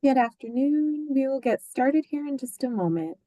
Good afternoon. We will get started here in just a moment.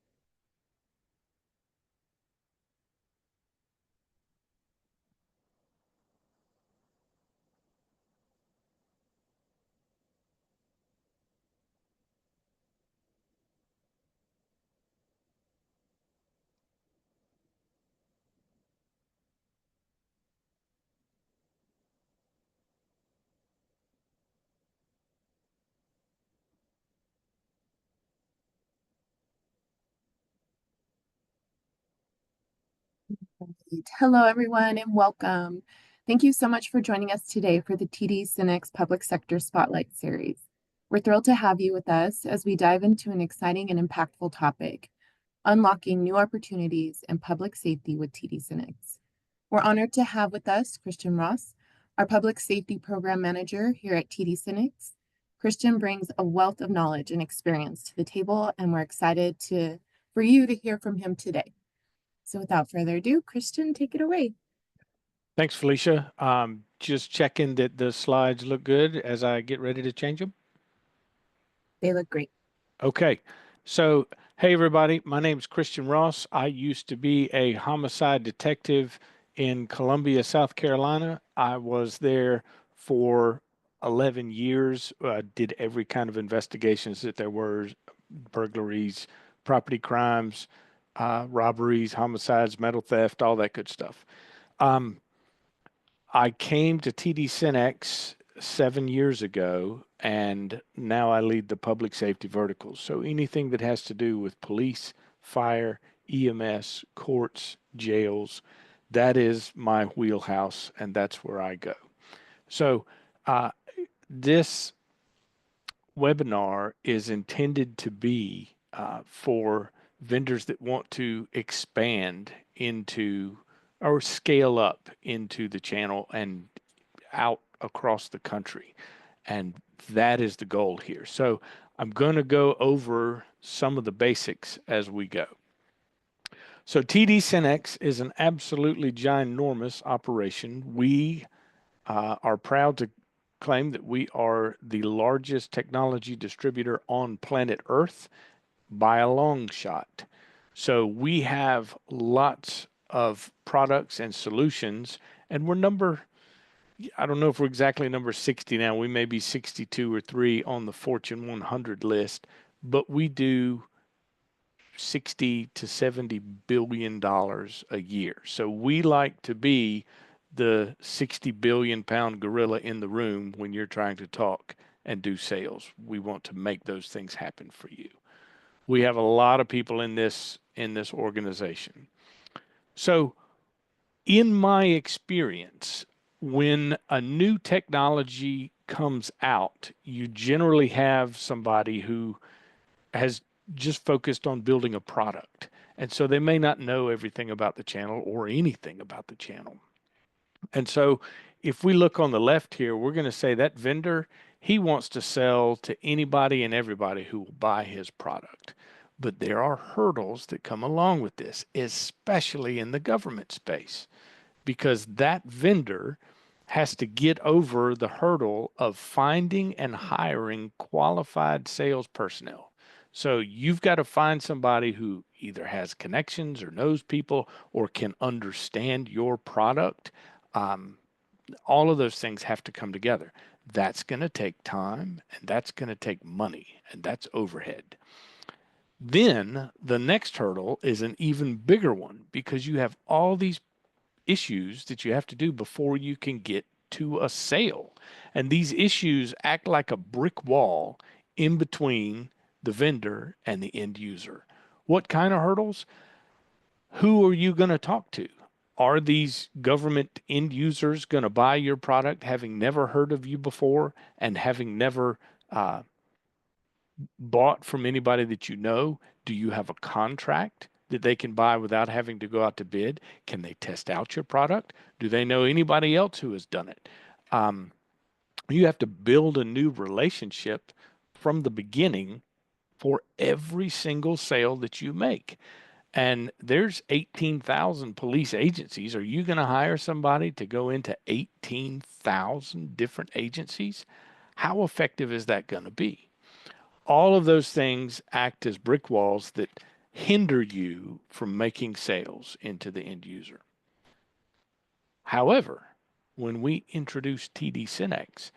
Right. Hello, everyone, and welcome. Thank you so much for joining us today for the TD SYNNEX Public Sector Spotlight Series. We're thrilled to have you with us as we dive into an exciting and impactful topic, unlocking new opportunities in public safety with TD SYNNEX. We're honored to have with us Christian Ross, our Public Safety Program Manager here at TD SYNNEX. Christian brings a wealth of knowledge and experience to the table, and we're excited for you to hear from him today. So without further ado, Christian, take it away. Thanks, Felicia. Just checking that the slides look good as I get ready to change them. They look great. Okay. So, hey, everybody. My name is Christian Ross. I used to be a homicide detective in Columbia, South Carolina. I was there for 11 years, did every kind of investigations that there were: burglaries, property crimes, robberies, homicides, metal theft, all that good stuff. Um, I came to TD SYNNEX 7 years ago, and now I lead the public safety verticals. So anything that has to do with police, fire, EMS, courts, jails, that is my wheelhouse, and that's where I go. So uh, this webinar is intended to be for vendors that want to expand into or scale up into the channel and out across the country. And that is the goal here. So I'm going to go over some of the basics as we go. So TD SYNNEX is an absolutely ginormous operation. We are proud to claim that we are the largest technology distributor on planet Earth by a long shot. So we have lots of products and solutions, and I don't know if we're exactly number 60 now. We may be 62 or 3 on the Fortune 100 list, but we do 60 to 70 billion dollars a year. So we like to be the 60 billion pound gorilla in the room when you're trying to talk and do sales. We want to make those things happen for you. We have a lot of people in this organization. So in my experience, when a new technology comes out, you generally have somebody who has just focused on building a product. And so they may not know everything about the channel or anything about the channel. And so if we look on the left here, we're going to say that vendor, he wants to sell to anybody and everybody who will buy his product. But there are hurdles that come along with this, especially in the government space, because that vendor has to get over the hurdle of finding and hiring qualified sales personnel. So you've got to find somebody who either has connections or knows people or can understand your product. Um, all of those things have to come together. That's going to take time, and that's going to take money, and that's overhead. Then the next hurdle is an even bigger one because you have all these issues that you have to do before you can get to a sale. And these issues act like a brick wall in between the vendor and the end user. What kind of hurdles? Who are you going to talk to? Are these government end users going to buy your product having never heard of you before and having never uh, bought from anybody that you know? Do you have a contract that they can buy without having to go out to bid? Can they test out your product? Do they know anybody else who has done it? Um, you have to build a new relationship from the beginning for every single sale that you make. And there's 18,000 police agencies. Are you going to hire somebody to go into 18,000 different agencies? How effective is that going to be? All of those things act as brick walls that hinder you from making sales into the end user. However, when we introduce TD SYNNEX,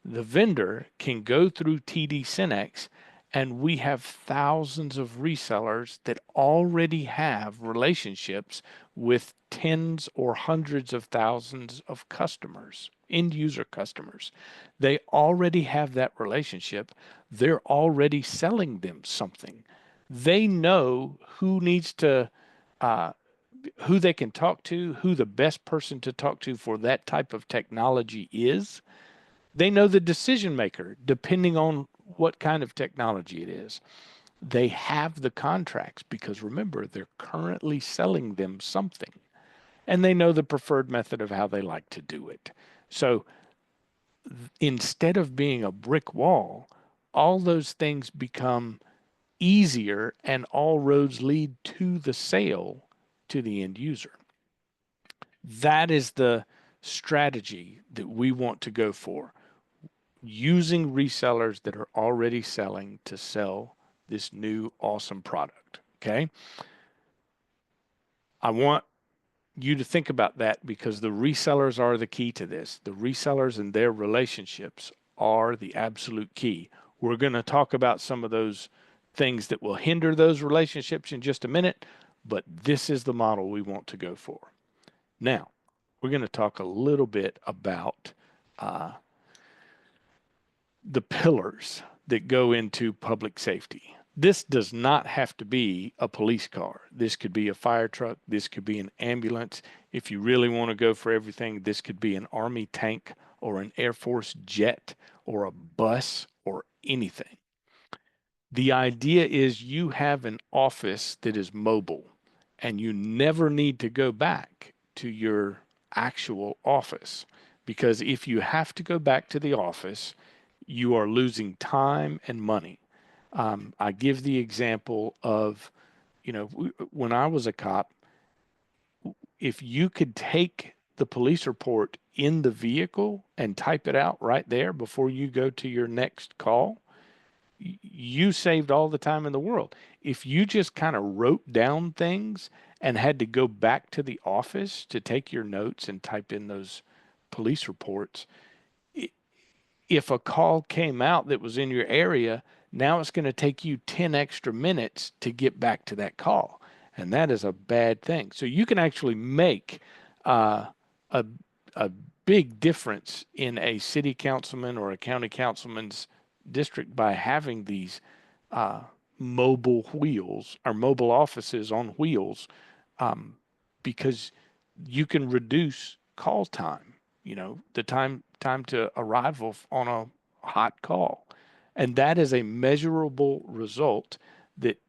the vendor can go through TD SYNNEX, and we have thousands of resellers that already have relationships with tens or hundreds of thousands of customers, end user customers. They already have that relationship. They're already selling them something. They know who needs to uh, who they can talk to, who the best person to talk to for that type of technology is. They know the decision maker, depending on what kind of technology it is. They have the contracts because remember, they're currently selling them something, and they know the preferred method of how they like to do it. So instead of being a brick wall, all those things become easier and all roads lead to the sale to the end user. That is the strategy that we want to go for, using resellers that are already selling to sell this new awesome product. Okay. I want you to think about that because the resellers are the key to this. The resellers and their relationships are the absolute key. We're going to talk about some of those things that will hinder those relationships in just a minute, but this is the model we want to go for. Now, we're going to talk a little bit about uh, the pillars that go into public safety. This does not have to be a police car. This could be a fire truck. This could be an ambulance. If you really want to go for everything, this could be an Army tank or an Air Force jet or a bus or anything. The idea is you have an office that is mobile and you never need to go back to your actual office, because if you have to go back to the office, you are losing time and money. I give the example of, when I was a cop, if you could take the police report in the vehicle and type it out right there before you go to your next call, you saved all the time in the world. If you just kind of wrote down things and had to go back to the office to take your notes and type in those police reports, if a call came out that was in your area, now it's going to take you 10 extra minutes to get back to that call. And that is a bad thing. So you can actually make uh, a, a big difference in a city councilman or a county councilman's district by having these uh, mobile wheels or mobile offices on wheels, um, because you can reduce call time, the time to arrival on a hot call. And that is a measurable result that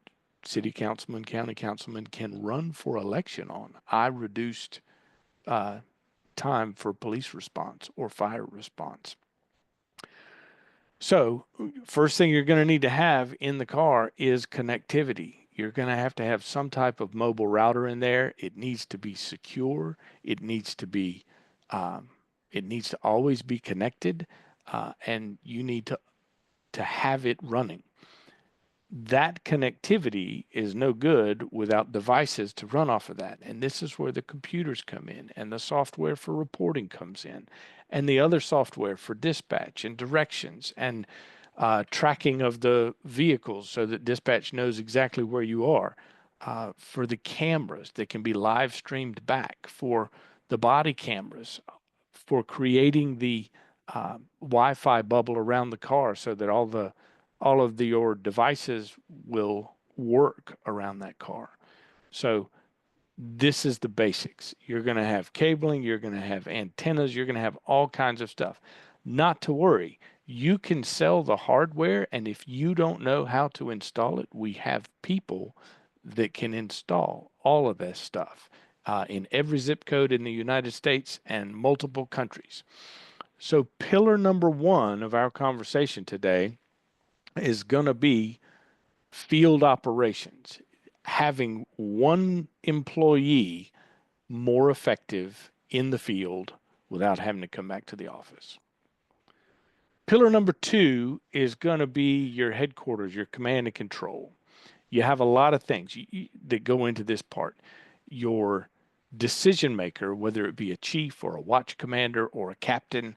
city councilman, county councilman can run for election on. I reduced uh, time for police response or fire response. So, first thing you're going to need to have in the car is connectivity. You're going to have some type of mobile router in there. It needs to be secure. It needs to be, it needs to always be connected, and you need to have it running. That connectivity is no good without devices to run off of that. And this is where the computers come in, and the software for reporting comes in, and the other software for dispatch and directions and tracking of the vehicles so that dispatch knows exactly where you are. For the cameras that can be live streamed back, for the body cameras, for creating the Wi-Fi bubble around the car so that all of your devices will work around that car. So this is the basics. You're going to have cabling, you're going to have antennas, you're going to have all kinds of stuff. Not to worry. You can sell the hardware, and if you don't know how to install it, we have people that can install all of this stuff in every zip code in the United States and multiple countries. So pillar number one of our conversation today is going to be field operations, having one employee more effective in the field without having to come back to the office. Pillar number two is going to be your headquarters, your command and control. You have a lot of things that go into this part. Your decision maker, whether it be a chief or a watch commander or a captain,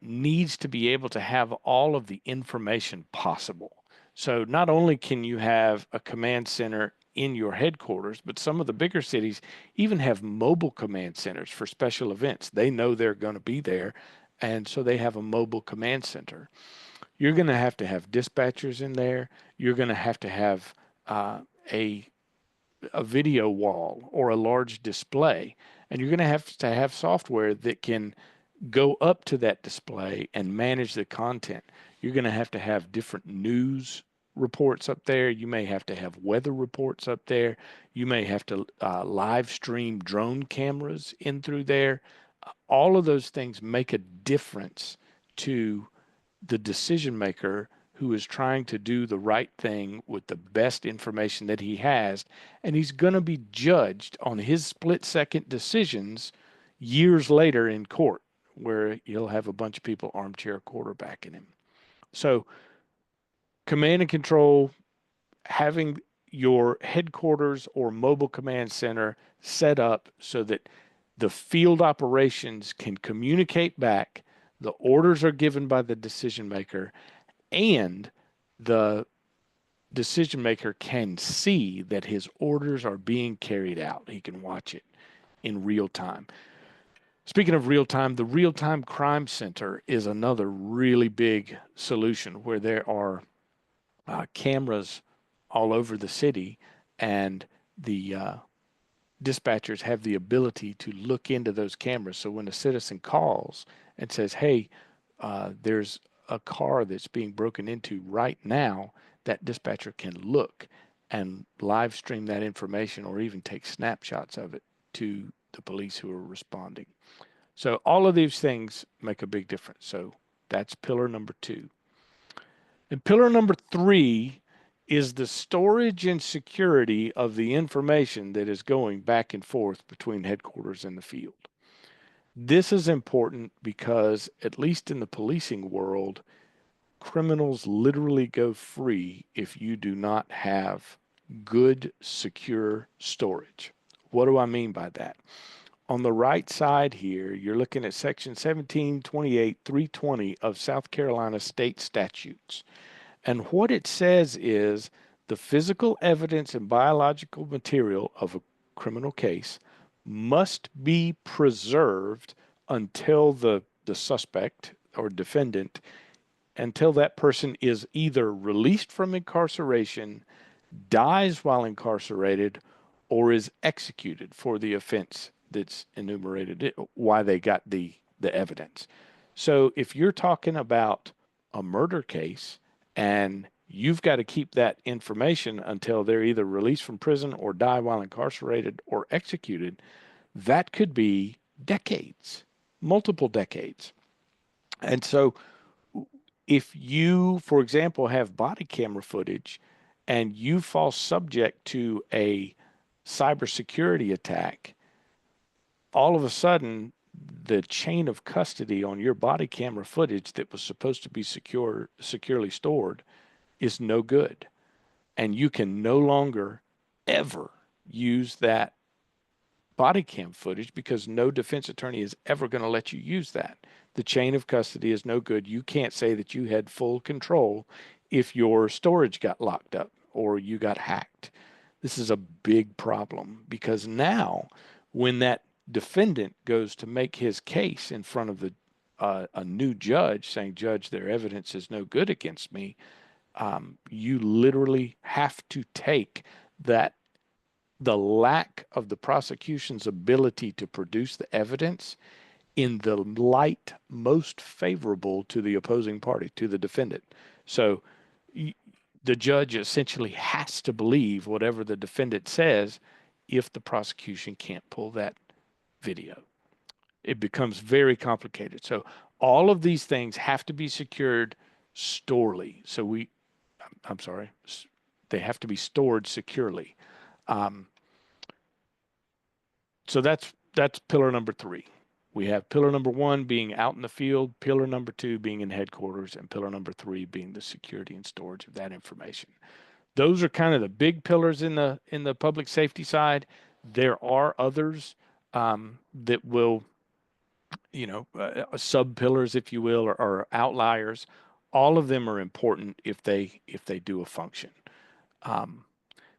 needs to be able to have all of the information possible. So not only can you have a command center in your headquarters, but some of the bigger cities even have mobile command centers for special events. They know they're going to be there, and so they have a mobile command center. You're going to have dispatchers in there. You're going to have uh, a a video wall or a large display, and you're going to have software that can go up to that display and manage the content. You're going to have different news reports up there. You may have to have weather reports up there. You may have to live stream drone cameras in through there. All of those things make a difference to the decision maker who is trying to do the right thing with the best information that he has. And he's going to be judged on his split second decisions years later in court, where you'll have a bunch of people armchair quarterbacking him. So, command and control, having your headquarters or mobile command center set up so that the field operations can communicate back, the orders are given by the decision maker, and the decision maker can see that his orders are being carried out. He can watch it in real time. Speaking of real time, the Real Time Crime Center is another really big solution where there are cameras all over the city, and the dispatchers have the ability to look into those cameras. So when a citizen calls and says, hey, there's a car that's being broken into right now, that dispatcher can look and live stream that information or even take snapshots of it to the police who are responding. So all of these things make a big difference. So that's pillar number two. And pillar number three is the storage and security of the information that is going back and forth between headquarters and the field. This is important because, at least in the policing world, criminals literally go free if you do not have good, secure storage. What do I mean by that? On the right side here, you're looking at section 1728 320 of South Carolina state statutes. And what it says is the physical evidence and biological material of a criminal case must be preserved until the suspect or defendant, until that person is either released from incarceration, dies while incarcerated, or is executed for the offense that's enumerated, why they got the evidence. So if you're talking about a murder case and you've got to keep that information until they're either released from prison or die while incarcerated or executed, that could be decades, multiple decades. And so if you, for example, have body camera footage and you fall subject to a cybersecurity attack, all of a sudden the chain of custody on your body camera footage that was supposed to be securely stored is no good. And you can no longer ever use that body cam footage because no defense attorney is ever going to let you use that. The chain of custody is no good. You can't say that you had full control if your storage got locked up or you got hacked. This is a big problem because now when that defendant goes to make his case in front of a new judge saying, Judge, their evidence is no good against me, you literally have to take the lack of the prosecution's ability to produce the evidence in the light most favorable to the opposing party, to the defendant. So the judge essentially has to believe whatever the defendant says if the prosecution can't pull that video. It becomes very complicated. So all of these things have to be secured storely. I'm sorry, they have to be stored securely. So that's pillar number three. We have pillar number one being out in the field, pillar number two being in headquarters, and pillar number three being the security and storage of that information. Those are kind of the big pillars in the public safety side. There are others that will, sub pillars, if you will, or outliers. All of them are important if they do a function. Um,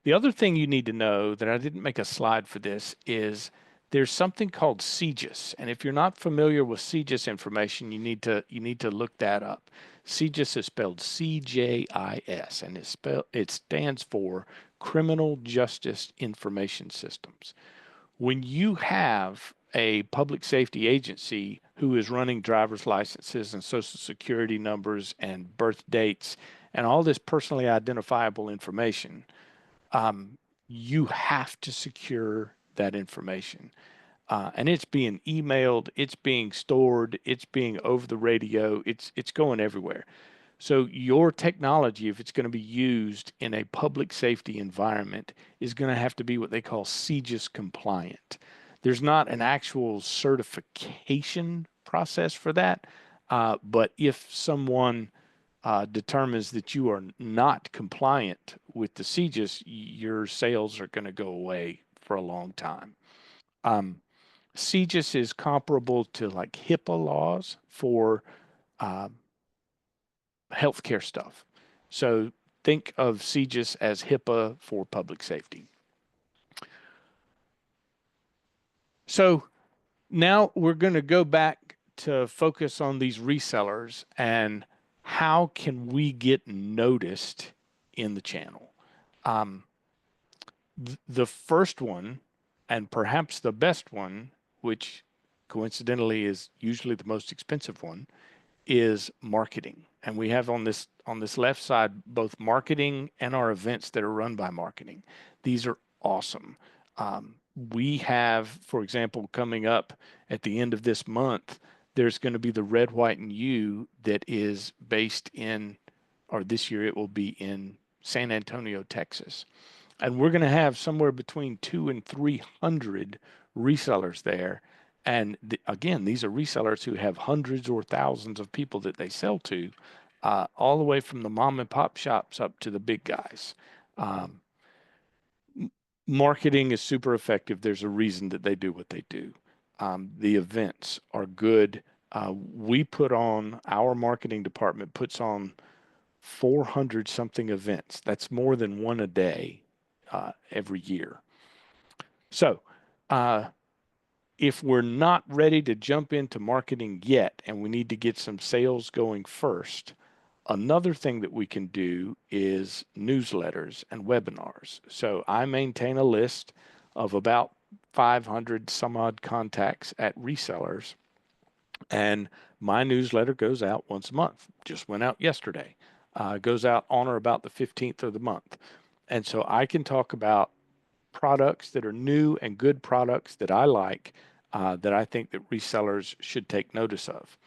the other thing you need to know that I didn't make a slide for this is there's something called CJIS, and if you're not familiar with CJIS information, you need to look that up. CJIS is spelled CJIS, and it stands for Criminal Justice Information Systems. When you have a public safety agency who is running driver's licenses and social security numbers and birth dates and all this personally identifiable information, um, you have to secure that information. And it's being emailed, it's being stored, it's being over the radio, it's going everywhere. So your technology, if it's going to be used in a public safety environment, is going to have to be what they call CJIS compliant. There's not an actual certification process for that, but if someone determines that you are not compliant with the CJIS, your sales are going to go away for a long time. Um, CJIS is comparable to like HIPAA laws for uh, healthcare stuff. So think of CJIS as HIPAA for public safety. So now we're going to go back to focus on these resellers and how can we get noticed in the channel. Um, the first one, and perhaps the best one, which coincidentally is usually the most expensive one, is marketing. And we have on this left side both marketing and our events that are run by marketing. These are awesome. We have, for example, coming up at the end of this month, there's going to be the Red, White, and You that is based in, or this year it will be in San Antonio, Texas. And we're going to have somewhere between 200 and 300 resellers there. And again, these are resellers who have hundreds or thousands of people that they sell to, all the way from the mom and pop shops up to the big guys. Um, Marketing is super effective. There's a reason that they do what they do. The events are good. Our marketing department puts on 400 something events. That's more than one a day every year. So, if we're not ready to jump into marketing yet and we need to get some sales going first, another thing that we can do is newsletters and webinars. So I maintain a list of about 500 some odd contacts at resellers, and my newsletter goes out once a month. Just went out yesterday. Goes out on or about the 15th of the month. And so I can talk about products that are new and good products that I like, that I think that resellers should take notice of.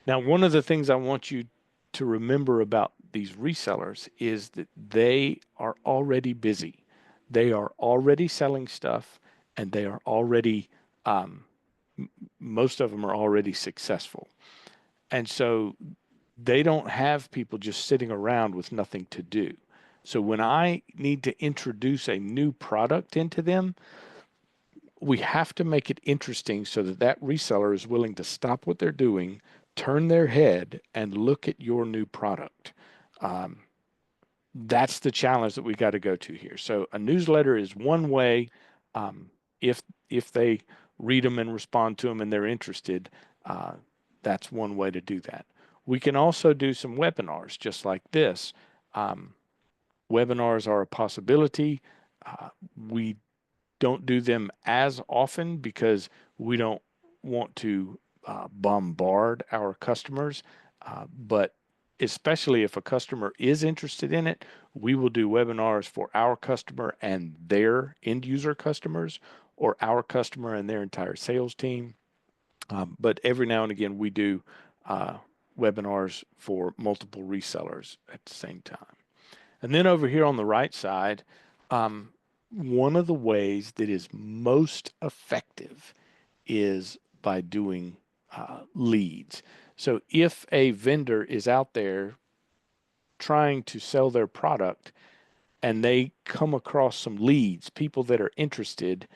Now, one of the things I want you to remember about these resellers is that they are already busy. They are already selling stuff, and they are already, um, most of them are already successful. And so they don't have people just sitting around with nothing to do. So when I need to introduce a new product into them, we have to make it interesting so that that reseller is willing to stop what they're doing, turn their head, and look at your new product. Um, that's the challenge that we got to go to here. So a newsletter is one way. Um, if if they read them and respond to them and they're interested, uh, that's one way to do that. We can also do some webinars just like this. Um, Webinars are a possibility. Uh, we don't do them as often because we don't want to bombard our customers. But especially if a customer is interested in it, we will do webinars for our customer and their end user customers, or our customer and their entire sales team. But every now and again, we do uh, webinars for multiple resellers at the same time. And then over here on the right side, one of the ways that is most effective is by doing leads. So if a vendor is out there trying to sell their product and they come across some leads, people that are interested,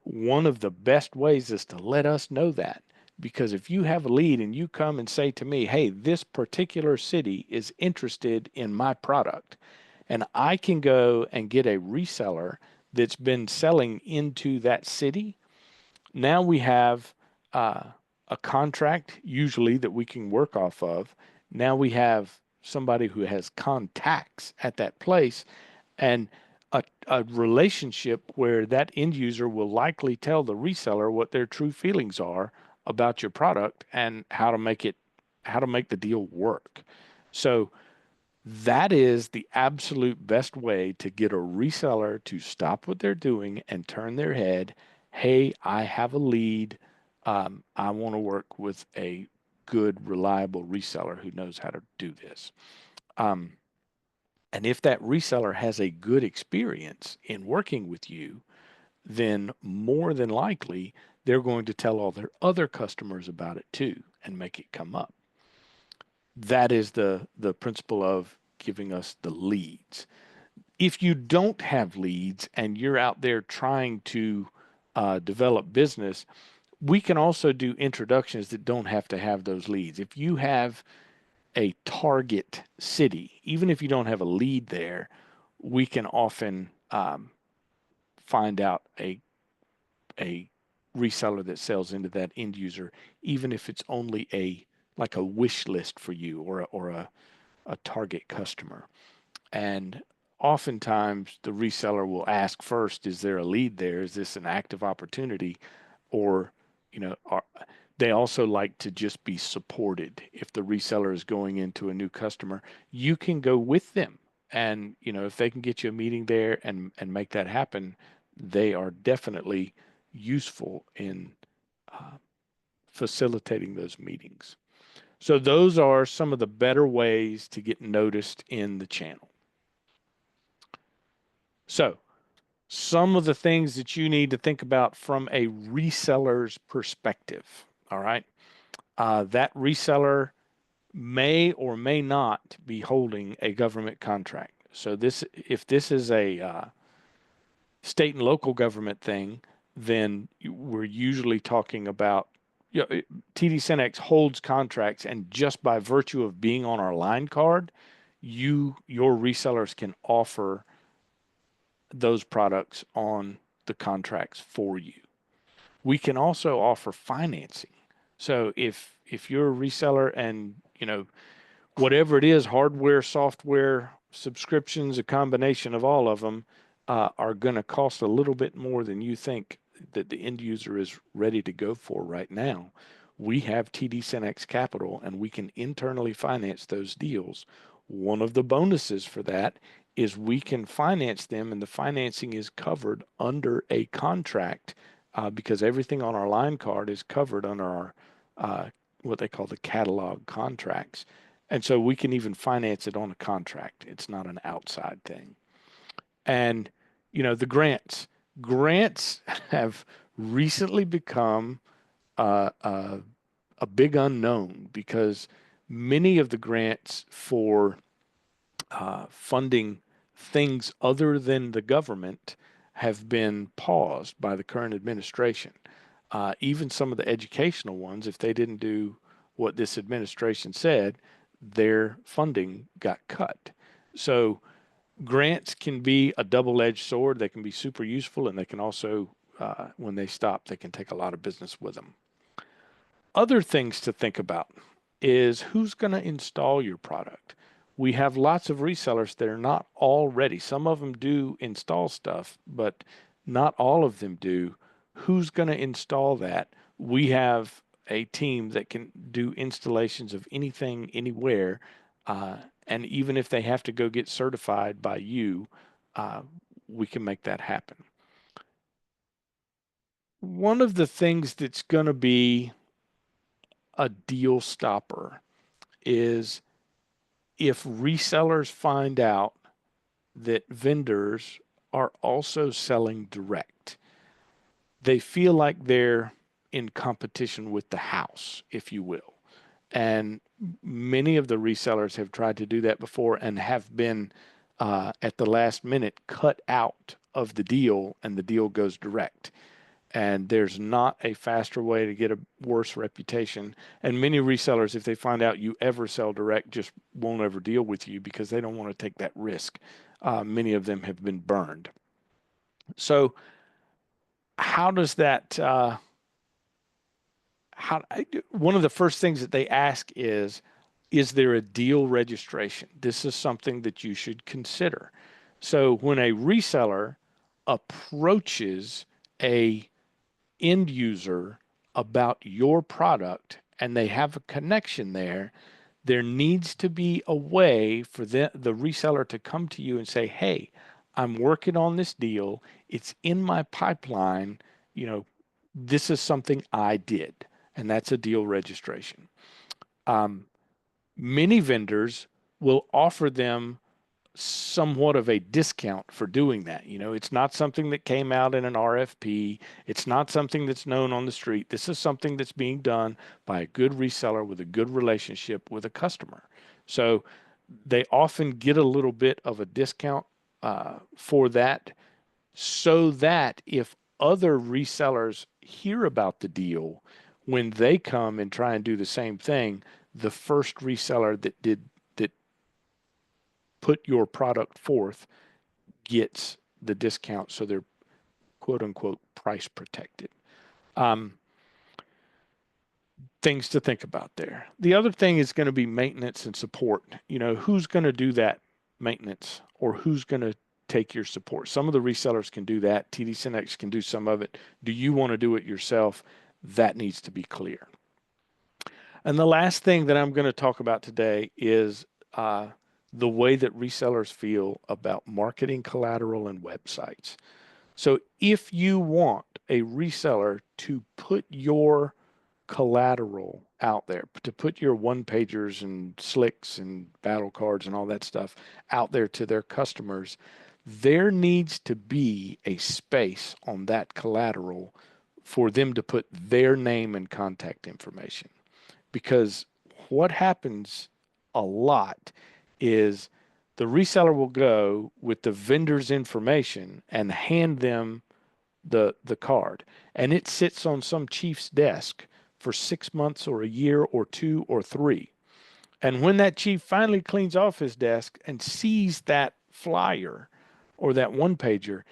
one of the best ways is to let us know that. Because if you have a lead and you come and say to me, hey, this particular city is interested in my product, and I can go and get a reseller that's been selling into that city, now we have uh, a contract usually that we can work off of. Now we have somebody who has contacts at that place and a relationship where that end user will likely tell the reseller what their true feelings are about your product and how to make the deal work. So that is the absolute best way to get a reseller to stop what they're doing and turn their head. Hey, I have a lead. I want to work with a good, reliable reseller who knows how to do this. Um, and if that reseller has a good experience in working with you, then more than likely they're going to tell all their other customers about it too and make it come up. That is the principle of giving us the leads. If you don't have leads and you're out there trying to develop business, we can also do introductions that don't have to have those leads. If you have a target city, even if you don't have a lead there, we can often find out a reseller that sells into that end user, even if it's only a like a wish list for you or a target customer. And oftentimes the reseller will ask first, is there a lead there? Is this an active opportunity? Or, they also like to just be supported. If the reseller is going into a new customer, you can go with them. And, if they can get you a meeting there and make that happen, they are definitely useful in uh, facilitating those meetings. So those are some of the better ways to get noticed in the channel. So some of the things that you need to think about from a reseller's perspective. All right. That reseller may or may not be holding a government contract. So if this is a state and local government thing, then we're usually talking about, TD SYNNEX holds contracts, and just by virtue of being on our line card, your resellers can offer those products on the contracts for you. We can also offer financing. So if you're a reseller and whatever it is, hardware, software, subscriptions, a combination of all of them are going to cost a little bit more than you think that the end user is ready to go for right now. We have TD SYNNEX Capital and we can internally finance those deals. One of the bonuses for that is we can finance them and the financing is covered under a contract because everything on our line card is covered under our what they call the catalog contracts. And so we can even finance it on a contract. It's not an outside thing. And, the grants have recently become a big unknown because many of the grants for funding things other than the government have been paused by the current administration. Even some of the educational ones, if they didn't do what this administration said, their funding got cut. So grants can be a double-edged sword. They can be super useful, and they can also, when they stop, they can take a lot of business with them. Other things to think about is who's going to install your product. We have lots of resellers that are not all ready. Some of them do install stuff, but not all of them do. Who's going to install that? We have a team that can do installations of anything, anywhere. And even if they have to go get certified by you, we can make that happen. One of the things that's going to be a deal stopper is if resellers find out that vendors are also selling direct. They feel like they're in competition with the house, if you will. And many of the resellers have tried to do that before and have been at the last minute cut out of the deal, and the deal goes direct. And there's not a faster way to get a worse reputation. And many resellers, if they find out you ever sell direct, just won't ever deal with you because they don't want to take that risk. Many of them have been burned. So how does that one of the first things that they ask is there a deal registration? This is something that you should consider. So when a reseller approaches a end user about your product and they have a connection there, there needs to be a way for the reseller to come to you and say, hey, I'm working on this deal. It's in my pipeline. You know, this is something I did, and that's a deal registration. Um, Many vendors will offer them somewhat of a discount for doing that. You know, it's not something that came out in an RFP. It's not something that's known on the street. This is something that's being done by a good reseller with a good relationship with a customer. So they often get a little bit of a discount for that, so that if other resellers hear about the deal, when they come and try and do the same thing, the first reseller that put your product forth gets the discount, so they're quote unquote price protected. Um, Things to think about there. The other thing is going to be maintenance and support. You know, who's going to do that maintenance, or who's going to take your support? Some of the resellers can do that. TD SYNNEX can do some of it. Do you want to do it yourself? That needs to be clear. And the last thing that I'm going to talk about today is the way that resellers feel about marketing collateral and websites. So if you want a reseller to put your collateral out there, to put your one pagers and slicks and battle cards and all that stuff out there to their customers, there needs to be a space on that collateral for them to put their name and contact information. Because what happens a lot is the reseller will go with the vendor's information and hand them the card, and it sits on some chief's desk for 6 months or a year or 2 or 3. And when that chief finally cleans off his desk and sees that flyer or that one pager,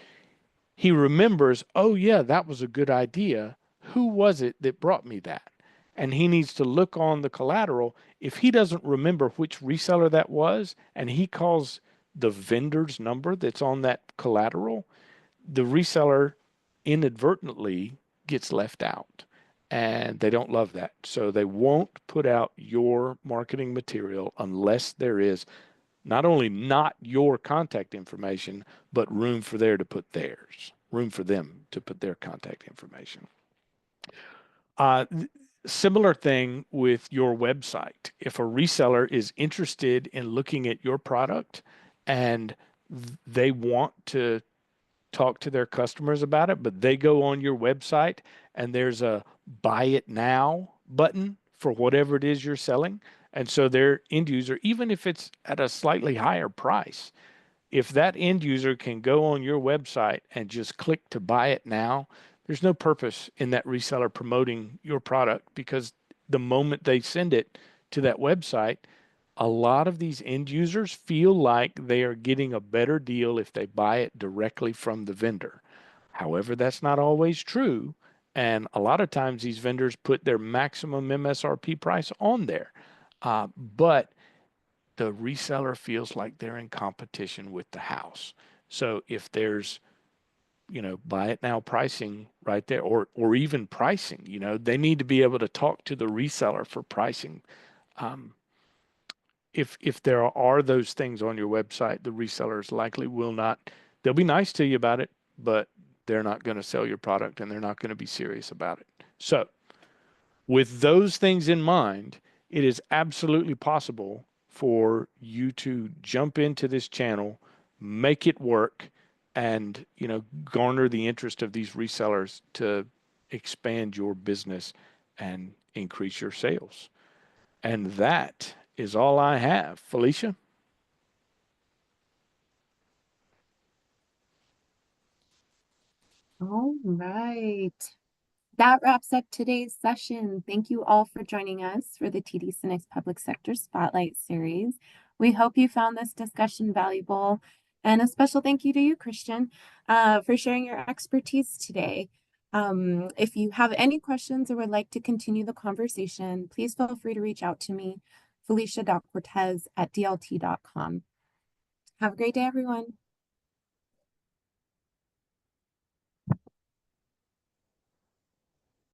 he remembers, oh yeah, that was a good idea. Who was it that brought me that? And he needs to look on the collateral. If he doesn't remember which reseller that was, and he calls the vendor's number that's on that collateral, the reseller inadvertently gets left out. And they don't love that. So they won't put out your marketing material unless there is not only not your contact information, but room for there to put theirs, room for them to put their contact information. Uh, Similar thing with your website. If a reseller is interested in looking at your product and they want to talk to their customers about it, but they go on your website and there's a buy it now button for whatever it is you're selling. And so their end user, even if it's at a slightly higher price, if that end user can go on your website and just click to buy it now, there's no purpose in that reseller promoting your product, because the moment they send it to that website, a lot of these end users feel like they are getting a better deal if they buy it directly from the vendor. However, that's not always true. And a lot of times these vendors put their maximum MSRP price on there. But the reseller feels like they're in competition with the house. So if there's, buy it now pricing right there, or even pricing, they need to be able to talk to the reseller for pricing. If there are those things on your website, the resellers likely will not. They'll be nice to you about it, but they're not going to sell your product and they're not going to be serious about it. So with those things in mind, it is absolutely possible for you to jump into this channel, make it work, and garner the interest of these resellers to expand your business and increase your sales. And that is all I have. Felicia? All right. That wraps up today's session. Thank you all for joining us for the TD SYNNEX Public Sector Spotlight Series. We hope you found this discussion valuable. And a special thank you to you, Christian, for sharing your expertise today. If you have any questions or would like to continue the conversation, please feel free to reach out to me, felicia.cortez@dlt.com. Have a great day, everyone.